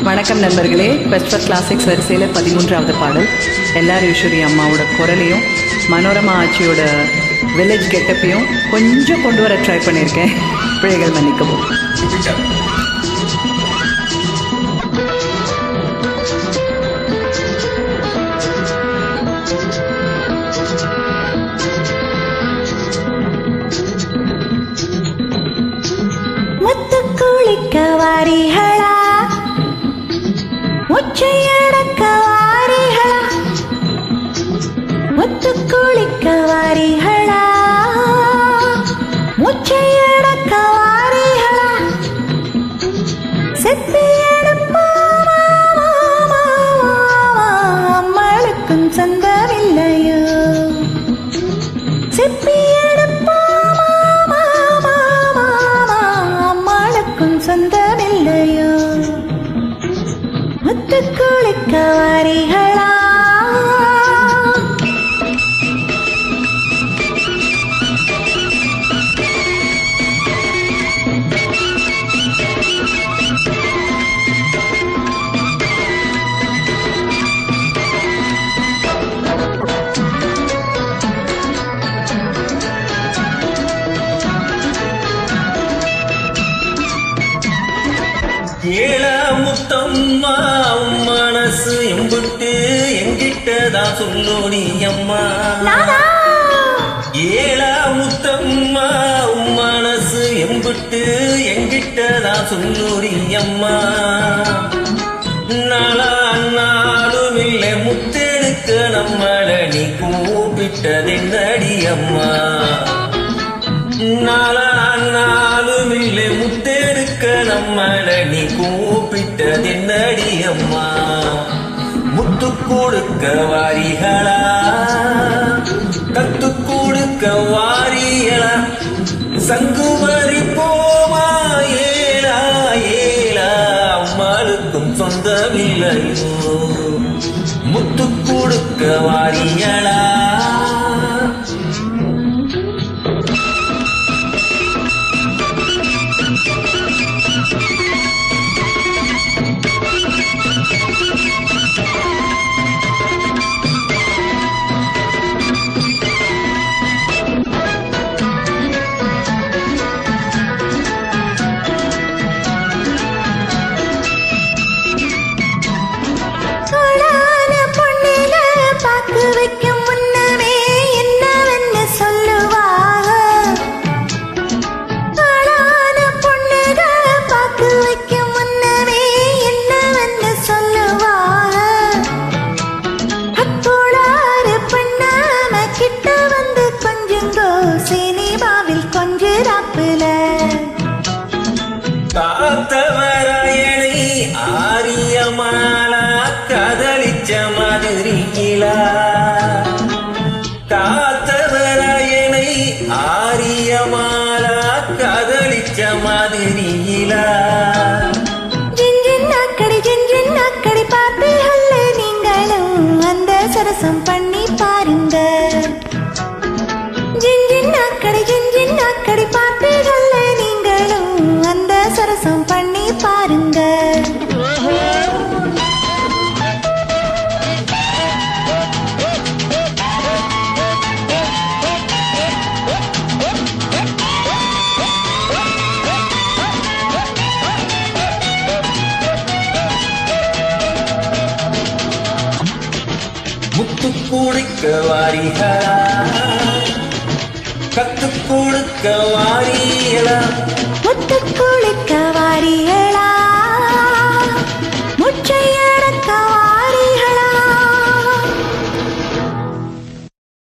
வணக்கம் நண்பர்களே. Best for classics வரிசையில் 13வது பாடல் எல்ஆர் ஈஸ்வரி அம்மாவோட குரலையும் மனோரமா ஆச்சியோட வில்லேஜ் கெட்டப்பையும் கொஞ்சம் கொண்டு வர ட்ரை பண்ணியிருக்கேன். பிழைகள் மன்னிக்கவும். வாரிகளா முச்சையடக்க வாரிகளா முத்து குளிக்க வாரிகளா முச்சையடக்க வாரிகளா செப்பியடுப்பாமளுக்கும் சொந்தமில்லையோ சொந்தமில்லையோ முத்து குளிக்க வாரிகளா ஏழா முத்தம்மா மனசு எம்பிட்டு எங்கிட்டதான் சொல்லோடி அம்மா. ஏழா முத்தம்மா மனசு எம்பிட்டு எங்கிட்டதான் சொல்லோடி அம்மா. நாளும் இல்லை முத்தெடுக்க நம்மள நீ கூப்பிட்டதென்னடி அம்மா. நாளும் இல்லை முத்தெடுக்க நம்மள நீ கூப்பிட்டதென்னடி அம்மா. முத்து கொடுக்க வாரிகளா கத்து கொடுக்க வாரியலா சங்குமரி போமா. ஏலா ஏலா அம்மாளுக்கும் சொந்தமில்லையோ முத்து கொடுக்க வாரியலா. வைக்கும் முன்னமே என்னவென்னு சொல்லுவாக. ஆளான பொண்ணுக பாக்கு வைக்கும் முன்னமே என்னவென்னு சொல்லுவாக. அத்தோடாறு பண்ணாம கிட்ட வந்து கொஞ்சங்கோ சினிமாவில் கொஞ்சிராப்புல காத்தவராயனை ஆரியமாலா கதலிச்ச மாதிரியிலா. காத்தவராயனை ஆரியமாலா கதலிச்ச மாதிரியிலா. ஜிஞ்சின் அக்கடி பார்ப்பீங்கல்ல நீங்களும் அந்த சரசம் பண்ணி பாருங்க. ஜிஞ்சின் அக்கடி பார்ப்பீங்கல்ல நீங்களும் அந்த சரசம் பண்ணி பாருங்க. முத்து கொடுக்க வாரிகளா கத்து கொடுக்க வாரியலா முத்து குளிக்க வாரிகளா